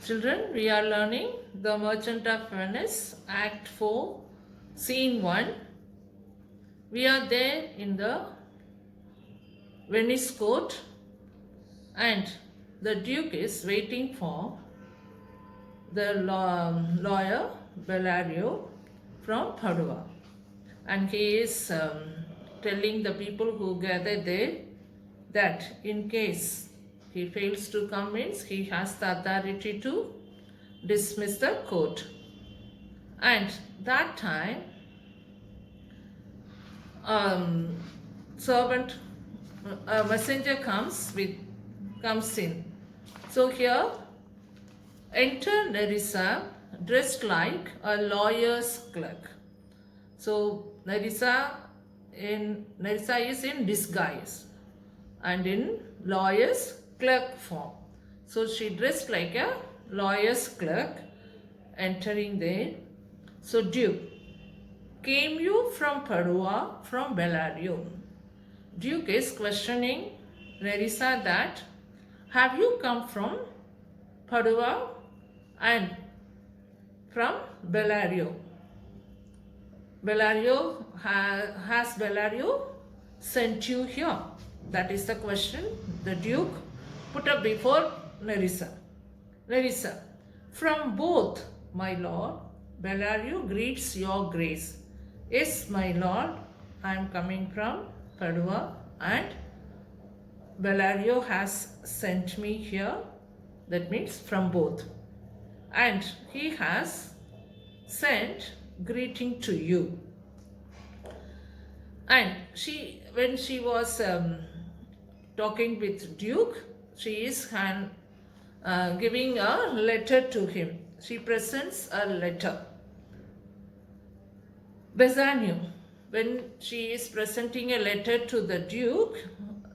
Children, we are learning The Merchant of Venice, Act 4, Scene 1. We are there in the Venice court and the Duke is waiting for the lawyer Bellario from Padua. And he is telling the people who gather there that in case he fails to convince, he has the authority to dismiss the court. And that time, servant, a messenger comes in. So here, enter Nerissa dressed like a lawyer's clerk. So Nerissa is in disguise and in lawyer's clerk form. So she dressed like a lawyer's clerk entering there. So Duke, came you from Padua, from Bellario? Duke is questioning Nerissa that, have you come from Padua and from Bellario? Has Bellario sent you here? That is the question the Duke put up before Nerissa. Nerissa, from both, my lord. Bellario greets your grace. Yes, my lord, I am coming from Padua and Bellario has sent me here. That means from both. And he has sent greeting to you. And when she was talking with Duke, she is giving a letter to him. She presents a letter. Bassanio, when she is presenting a letter to the Duke,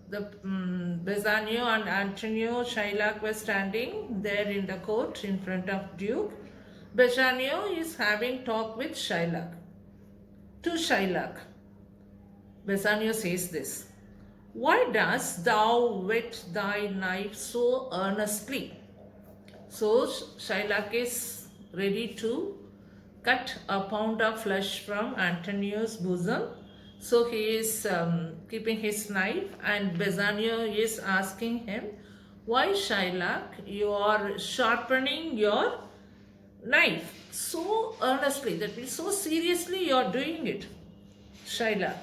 Bassanio and Antonio Shylock were standing there in the court in front of Duke. Bassanio is having talk with Shylock. To Shylock, Bassanio says this, why dost thou whet thy knife so earnestly? So Shylock is ready to cut a pound of flesh from Antonio's bosom. So he is keeping his knife and Bassanio is asking him, why Shylock, you are sharpening your knife so earnestly, that means so seriously you are doing it, Shylock,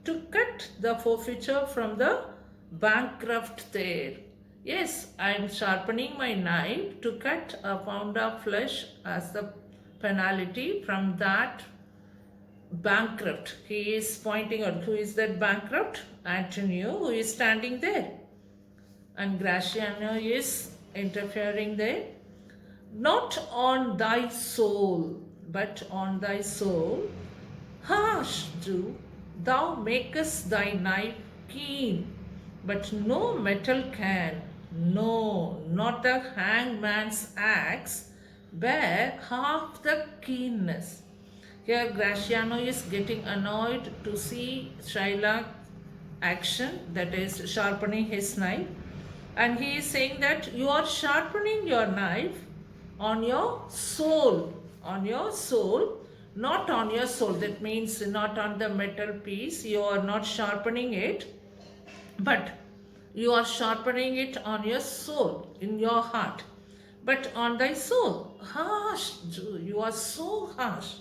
to cut the forfeiture from the bankrupt there. Yes, I am sharpening my knife to cut a pound of flesh as the penalty from that bankrupt. He is pointing out who is that bankrupt? Antonio, who is standing there. And Gratiano is interfering there. Not on thy soul, but on thy soul. Harsh, Jew, thou makest thy knife keen, but no metal can, no, not the hangman's axe, bear half the keenness. Here Gratiano is getting annoyed to see Shylock's action, that is sharpening his knife, and he is saying that you are sharpening your knife on your soul, not on your soul. That means not on the metal piece, you are not sharpening it, but you are sharpening it on your soul, in your heart, but on thy soul. Harsh, you are so harsh.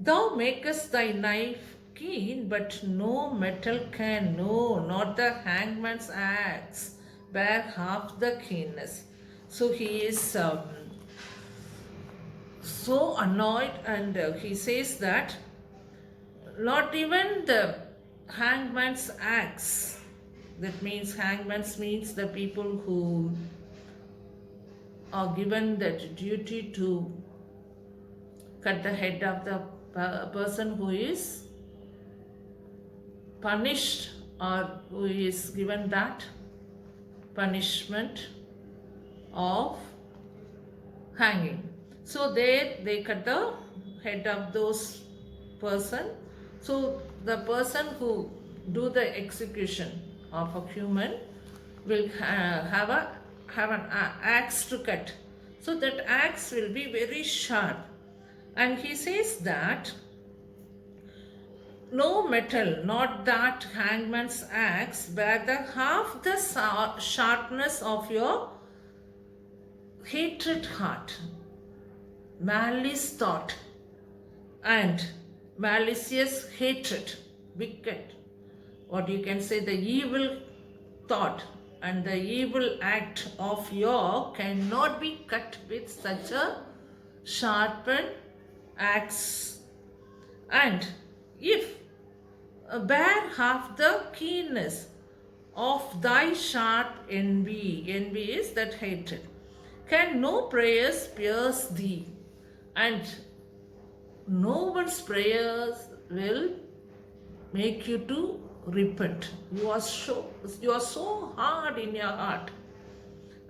Thou makest thy knife keen, but no metal can, no, not the hangman's axe, bear half the keenness. So he is so annoyed and he says that not even the hangman's axe, that means hangman's means the people who are given that duty to cut the head of the person who is punished or who is given that punishment of hanging. So there they cut the head of those person. So the person who do the execution of a human will have an axe to cut. So that axe will be very sharp. And he says that no metal, not that hangman's axe, bear the half the sharpness of your hatred heart, malice thought, and malicious hatred, wicked. What you can say, the evil thought and the evil act of your cannot be cut with such a sharpened axe. And if bear half the keenness of thy sharp envy, envy is that hatred, can no prayers pierce thee, and no one's prayers will make you to repent. You are so hard in your heart,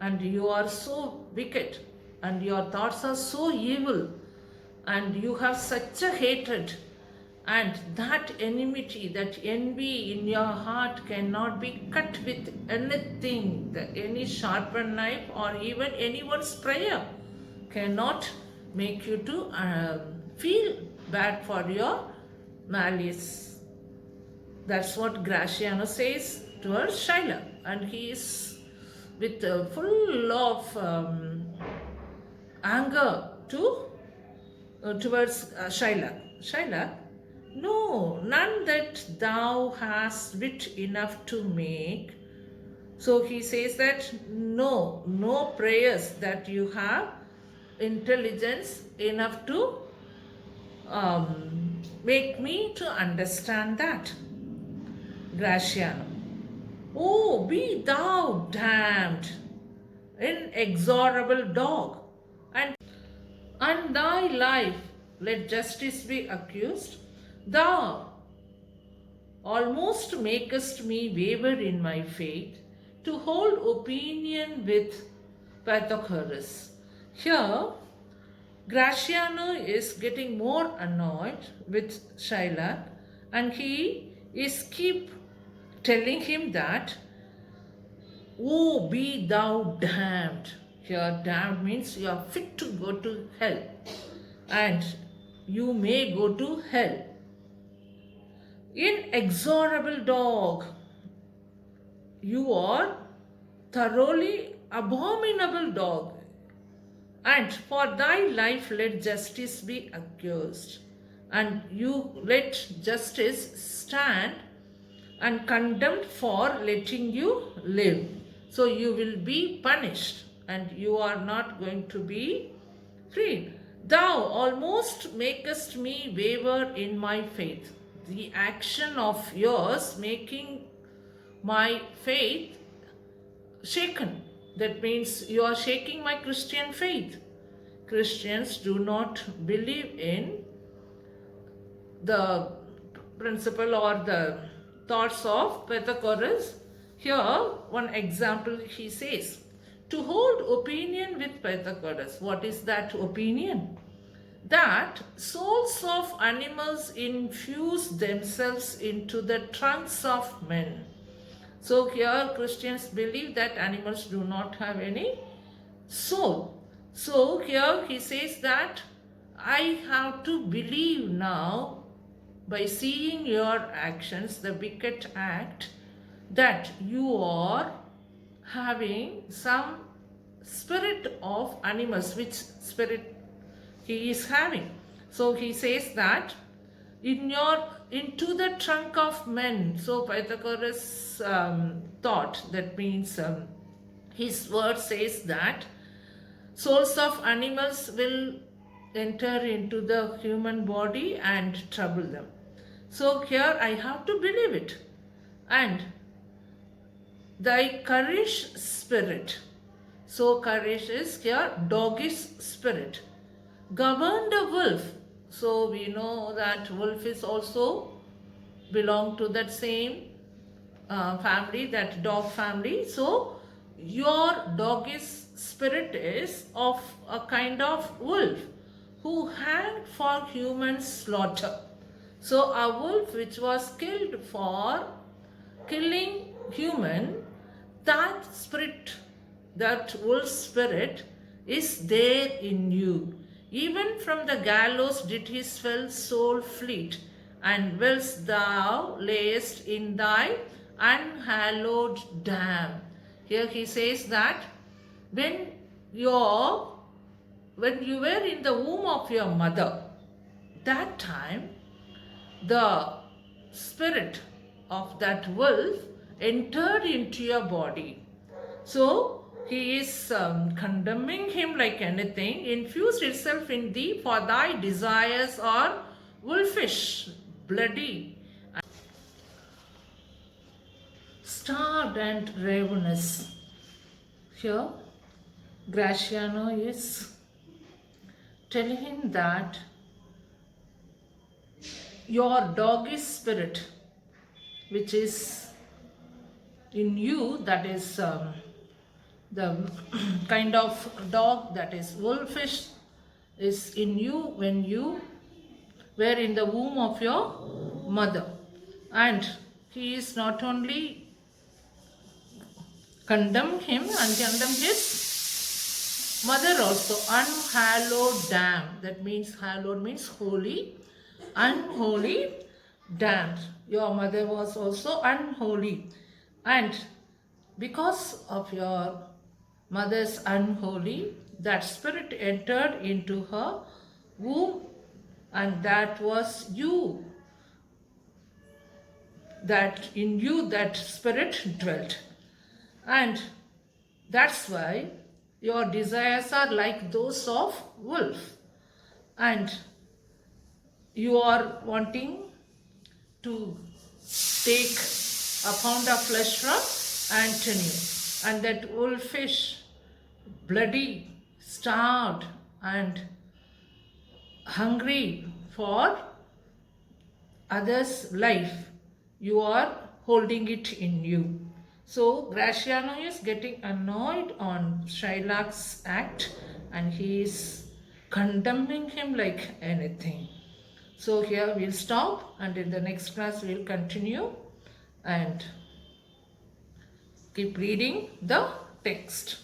and you are so wicked, and your thoughts are so evil, and you have such a hatred, and that enmity, that envy in your heart cannot be cut with anything, any sharpened knife, or even anyone's prayer cannot make you to feel bad for your malice. That's what Graciano says towards Shylock, and he is with full of anger towards Shylock. Shylock, no, none that thou hast wit enough to make. So he says that no prayers that you have intelligence enough to make me to understand that. Graciano, oh, be thou damned, inexorable dog, and thy life let justice be accused. Thou almost makest me waver in my faith, to hold opinion with Pythagoras. Here, Graciano is getting more annoyed with Shylock, and he is keep telling him that, oh, be thou damned. Here, damned means you are fit to go to hell, and you may go to hell. Inexorable dog, you are thoroughly abominable dog, and for thy life let justice be accused, and you let justice stand and condemned for letting you live. So you will be punished, and you are not going to be freed. Thou almost makest me waver in my faith. The action of yours making my faith shaken. That means you are shaking my Christian faith. Christians do not believe in the principle or the thoughts of Pythagoras. Here, one example he says, to hold opinion with Pythagoras. What is that opinion? That souls of animals infuse themselves into the trunks of men. So here Christians believe that animals do not have any soul. So here he says that I have to believe now, by seeing your actions, the wicked act, that you are having some spirit of animals, which spirit he is having. So he says that into the trunk of men. So Pythagoras thought, that means his word says that souls of animals will enter into the human body and trouble them. So here I have to believe it. And thy courage spirit. So courage is here doggish spirit. Governed a wolf. So we know that wolf is also belong to that same family, that dog family. So your doggish spirit is of a kind of wolf who had for human slaughter. So a wolf which was killed for killing human, that spirit, that wolf spirit is there in you. Even from the gallows did his fell soul fleet, and whilst thou layest in thy unhallowed dam. Here he says that when your when you were in the womb of your mother, that time the spirit of that wolf entered into your body. So he is condemning him like anything, infused itself in thee, for thy desires are wolfish, bloody, starved and ravenous. Here, Graciano is telling him that your doggish spirit, which is in you, that is the kind of dog that is wolfish, is in you when you were in the womb of your mother. And he is not only condemn him and condemn his mother also. Unhallowed dam, that means hallowed means holy, unholy damned. Your mother was also unholy, and because of your mother's unholy, that spirit entered into her womb, and that was you, that in you that spirit dwelt. And that's why your desires are like those of wolf, and you are wanting to take a pound of flesh from Antony, and that wolfish, bloody, starved and hungry for others' life, you are holding it in you. So Graciano is getting annoyed on Shylock's act, and he is condemning him like anything. So here we'll stop, and in the next class we'll continue and keep reading the text.